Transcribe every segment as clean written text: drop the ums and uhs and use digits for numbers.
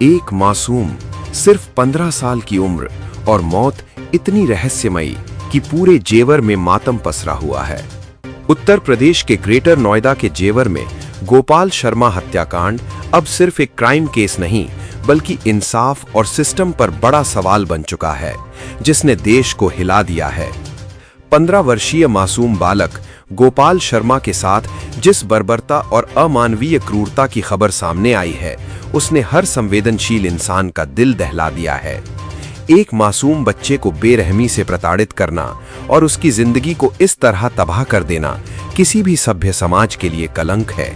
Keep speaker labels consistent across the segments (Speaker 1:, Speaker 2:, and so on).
Speaker 1: एक मासूम, सिर्फ 15 साल की उम्र और मौत इतनी रहस्यमयी कि पूरे जेवर में मातम पसरा हुआ है। उत्तर प्रदेश के ग्रेटर नोएडा के जेवर में गोपाल शर्मा हत्याकांड अब सिर्फ एक क्राइम केस नहीं, बल्कि इंसाफ और सिस्टम पर बड़ा सवाल बन चुका है, जिसने देश को हिला दिया है। 15 वर्षीय मासूम बालक गोपाल शर्मा के साथ जिस बर्बरता और अमानवीय क्रूरता की खबर सामने आई है, उसने हर संवेदनशील इंसान का दिल दहला दिया है। एक मासूम बच्चे को बेरहमी से प्रताड़ित करना और उसकी जिंदगी को इस तरह तबाह कर देना किसी भी सभ्य समाज के लिए कलंक है।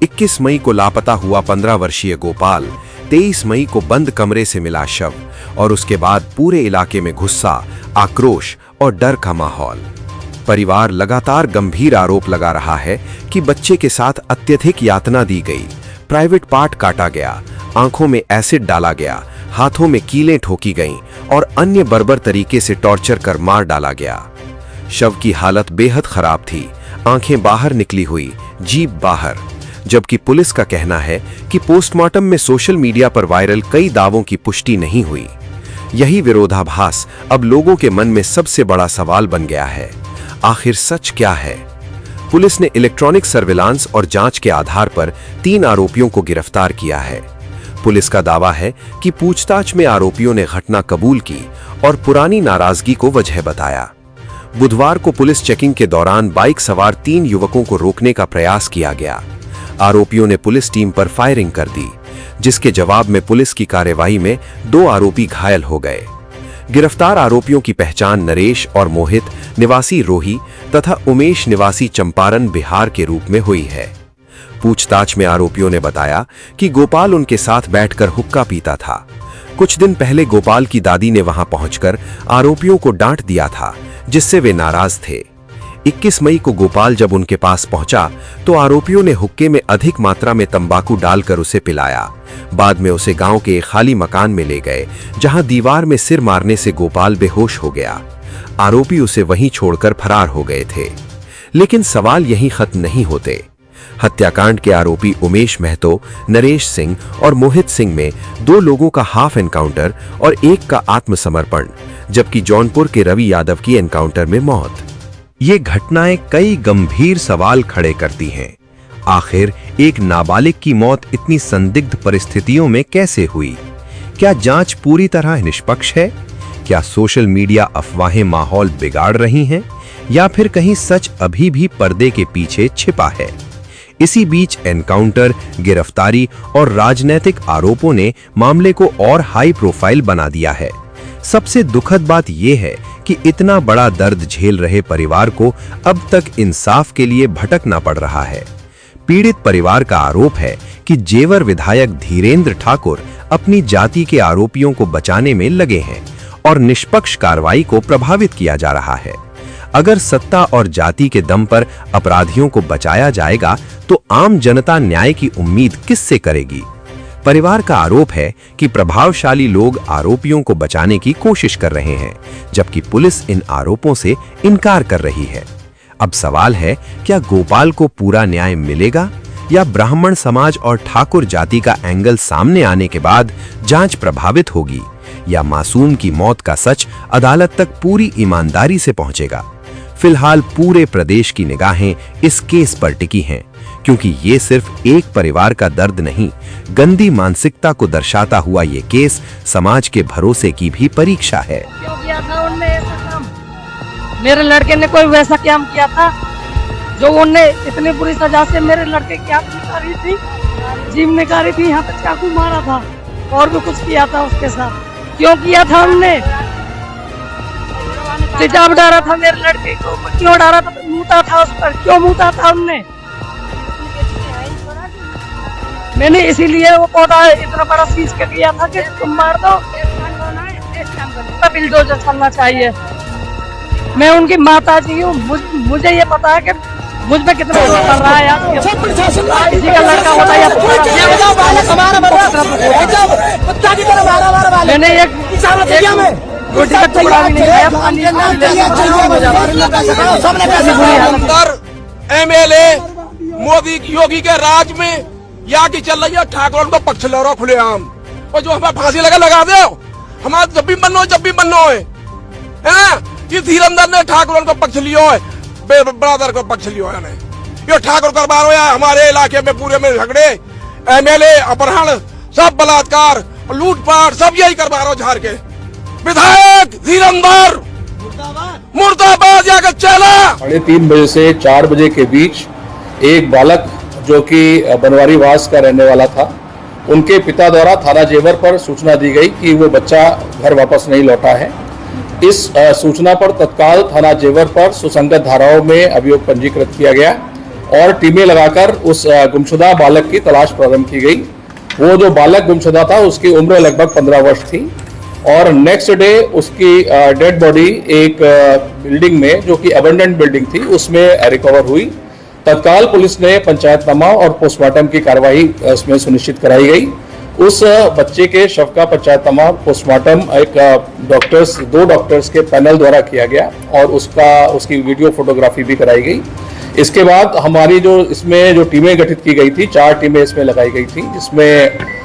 Speaker 1: 21 मई को लापता हुआ 15 वर्षीय गोपाल 23 मई को बंद कमरे से मिला शव, और उसके बाद पूरे इलाके में गुस्सा, आक्रोश और डर का माहौल। परिवार लगातार गंभीर आरोप लगा रहा है कि बच्चे के साथ अत्यधिक यातना दी गई, प्राइवेट पार्ट काटा गया, आंखों में एसिड डाला गया, हाथों में कीलें ठोकी गईं और अन्य बर्बर तरीके से टॉर्चर कर मार डाला गया। शव की हालत बेहद खराब थी, आंखें बाहर निकली हुई, जीभ बाहर। जबकि पुलिस का कहना है कि पोस्टमार्टम में सोशल मीडिया पर वायरल कई दावों की पुष्टि नहीं हुई। यही विरोधाभास अब लोगों के मन में सबसे बड़ा सवाल बन गया है। आखिर सच क्या है? पुलिस ने इलेक्ट्रॉनिक सर्विलांस और जांच के आधार पर 3 आरोपियों को गिरफ्तार किया है। पुलिस का दावा है कि पूछताछ में आरोपियों ने घटना कबूल की और पुरानी नाराजगी को वजह बताया। बुधवार को पुलिस चेकिंग के दौरान बाइक सवार 3 युवकों को रोकने का प्रयास किया गया। आरोपियों ने पुलिस टीम पर फायरिंग कर दी, जिसके जवाब में पुलिस की कार्रवाई में 2 आरोपी घायल हो गए। गिरफ्तार आरोपियों की पहचान नरेश और मोहित निवासी रोही तथा उमेश निवासी चंपारण बिहार के रूप में हुई है। पूछताछ में आरोपियों ने बताया कि गोपाल उनके साथ बैठकर हुक्का पीता था। कुछ दिन पहले गोपाल की दादी ने वहां पहुंचकर आरोपियों को डांट दिया था, जिससे वे नाराज थे। 21 मई को गोपाल जब उनके पास पहुंचा तो आरोपियों ने हुक्के में अधिक मात्रा में तंबाकू डालकर उसे पिलाया। बाद में उसे गांव के एक खाली मकान में ले गए, जहां दीवार में सिर मारने से गोपाल बेहोश हो गया। आरोपी उसे वहीं छोड़कर फरार हो गए थे। लेकिन सवाल यहीं खत्म नहीं होते। हत्याकांड के आरोपी उमेश महतो, नरेश सिंह और मोहित सिंह में 2 लोगों का हाफ एनकाउंटर और एक का आत्मसमर्पण, जबकि जौनपुर के रवि यादव की एनकाउंटर में मौत। ये घटनाएं कई गंभीर सवाल खड़े करती हैं। आखिर एक नाबालिग की मौत इतनी संदिग्ध परिस्थितियों में कैसे हुई? क्या जांच पूरी तरह निष्पक्ष है? क्या सोशल मीडिया अफवाहें माहौल बिगाड़ रही हैं? या फिर कहीं सच अभी भी पर्दे के पीछे छिपा है? इसी बीच एनकाउंटर, गिरफ्तारी और राजनीतिक आरोपों ने मामले को और हाई प्रोफाइल बना दिया है। सबसे दुखद बात यह है कि इतना बड़ा दर्द झेल रहे परिवार को अब तक इंसाफ के लिए भटकना पड़ रहा है। पीड़ित परिवार का आरोप है कि जेवर विधायक धीरेंद्र ठाकुर अपनी जाति के आरोपियों को बचाने में लगे हैं और निष्पक्ष कार्रवाई को प्रभावित किया जा रहा है। अगर सत्ता और जाति के दम पर अपराधियों को बचाया जाएगा तो आम जनता न्याय की उम्मीद किससे करेगी? परिवार का आरोप है कि प्रभावशाली लोग आरोपियों को बचाने की कोशिश कर रहे हैं, जबकि पुलिस इन आरोपों से इनकार कर रही है। अब सवाल है, क्या गोपाल को पूरा न्याय मिलेगा या ब्राह्मण समाज और ठाकुर जाति का एंगल सामने आने के बाद जांच प्रभावित होगी, या मासूम की मौत का सच अदालत तक पूरी ईमानदारी से पहुंचेगा? फिलहाल पूरे प्रदेश की निगाहें इस केस पर टिकी हैं, क्योंकि ये सिर्फ एक परिवार का दर्द नहीं, गंदी मानसिकता को दर्शाता हुआ ये केस समाज के भरोसे की भी परीक्षा है।
Speaker 2: क्यों किया था उनने ऐसा काम? मेरे लड़के ने कोई वैसा काम किया था जो उनने इतनी बुरी सजा से मेरे लड़के की आंख निकाली थी, जीभ निकाली थी, यहाँ पे चाकू मारा था और भी कुछ किया था उसके साथ। क्यों किया था उनने? तेजाब डाला था मेरे लड़के को, क्यों डाला था? मुता था उस पर, क्यों मुता था उनने? मैंने इसीलिए वो पौधा इतना बड़ा सीज कर दिया था कि तुम मार दो, बिल्डोजर चलना चाहिए। मैं उनकी माता जी हूँ, मुझे ये पता है कि मुझ में कितना कर रहा है यार। किसी का लड़का होता है मैंने एक रोटी का टुकड़ा भी नहीं खाया,
Speaker 3: एमएलए मोदी योगी के राज में यहाँ की चल रही है ठाकुर को पक्ष ले रहा खुलेआम। और जो हमें फांसी लगा दे, हमारा जब भी मन हो है ये धीरंधर ने ठाकुर को पक्ष लियो है, बरादर को पक्ष लियो है। ये ठाकुर करवा रहे हैं हमारे इलाके में पूरे में झगड़े, एमएलए अपहरण, सब बलात्कार, लूटपाट, सब यही करवा रहे हो झाड़ के। विधायक धीरंधर मुर्दाबाद जाकर चला।
Speaker 4: 3:30 बजे से 4 बजे के बीच एक बालक जो कि बनवारीवास का रहने वाला था, उनके पिता द्वारा थाना जेवर पर सूचना दी गई कि वो बच्चा घर वापस नहीं लौटा है। इस सूचना पर तत्काल थाना जेवर पर सुसंगत धाराओं में अभियोग पंजीकृत किया गया और टीमें लगाकर उस गुमशुदा बालक की तलाश प्रारंभ की गई। वो जो बालक गुमशुदा था उसकी उम्र लगभग 15 वर्ष थी और नेक्स्ट डे उसकी डेड बॉडी एक बिल्डिंग में, जो कि अबंडेंट बिल्डिंग थी, उसमें रिकवर हुई। तत्काल पुलिस ने पंचायतनामा और पोस्टमार्टम की कार्रवाई इसमें सुनिश्चित कराई गई। उस बच्चे के शव का पंचायतनामा पोस्टमार्टम दो डॉक्टर्स के पैनल द्वारा किया गया और उसकी वीडियो फोटोग्राफी भी कराई गई। इसके बाद हमारी इसमें जो टीमें गठित की गई थी, 4 टीमें इसमें लगाई गई थी, जिसमें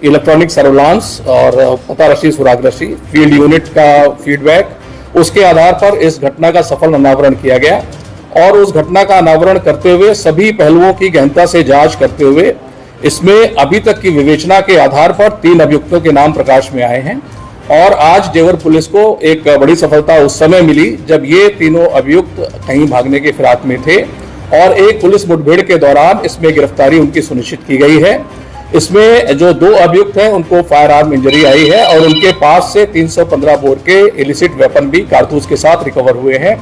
Speaker 4: इलेक्ट्रॉनिक सर्विलांस और पता रशी सुराग रशी फील्ड यूनिट का फीडबैक, उसके आधार पर इस घटना का सफल अनावरण किया गया और उस घटना का अनावरण करते हुए सभी पहलुओं की गहनता से जांच करते हुए इसमें अभी तक की विवेचना के आधार पर 3 अभियुक्तों के नाम प्रकाश में आए हैं। और आज जेवर पुलिस को एक बड़ी सफलता उस समय मिली जब ये तीनों अभियुक्त कहीं भागने के फिराक में थे और एक पुलिस मुठभेड़ के दौरान इसमें गिरफ्तारी उनकी सुनिश्चित की गई है। इसमें जो 2 अभियुक्त हैं उनको फायर आर्म इंजरी आई है और उनके पास से 315 बोर के इलिसिट वेपन भी कारतूस के साथ रिकवर हुए हैं।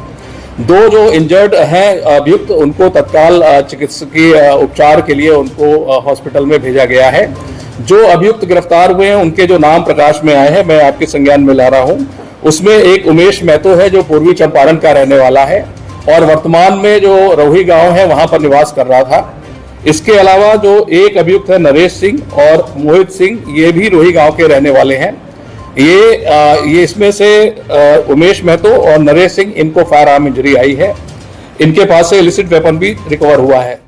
Speaker 4: 2 जो इंजर्ड हैं अभियुक्त, उनको तत्काल चिकित्सकीय उपचार के लिए उनको हॉस्पिटल में भेजा गया है। जो अभियुक्त गिरफ्तार हुए हैं उनके जो नाम प्रकाश में आए हैं मैं आपके संज्ञान में ला रहा हूं। उसमें एक उमेश महतो है जो पूर्वी चंपारण का रहने वाला है और वर्तमान में जो रोही गांव है वहां पर निवास कर रहा था। इसके अलावा जो एक अभियुक्त है नरेश सिंह और मोहित सिंह, ये भी रोही गांव के रहने वाले हैं। ये इसमें से उमेश महतो और नरेश सिंह, इनको फायर आर्म इंजरी आई है। इनके पास से इलिसिट वेपन भी रिकवर हुआ है।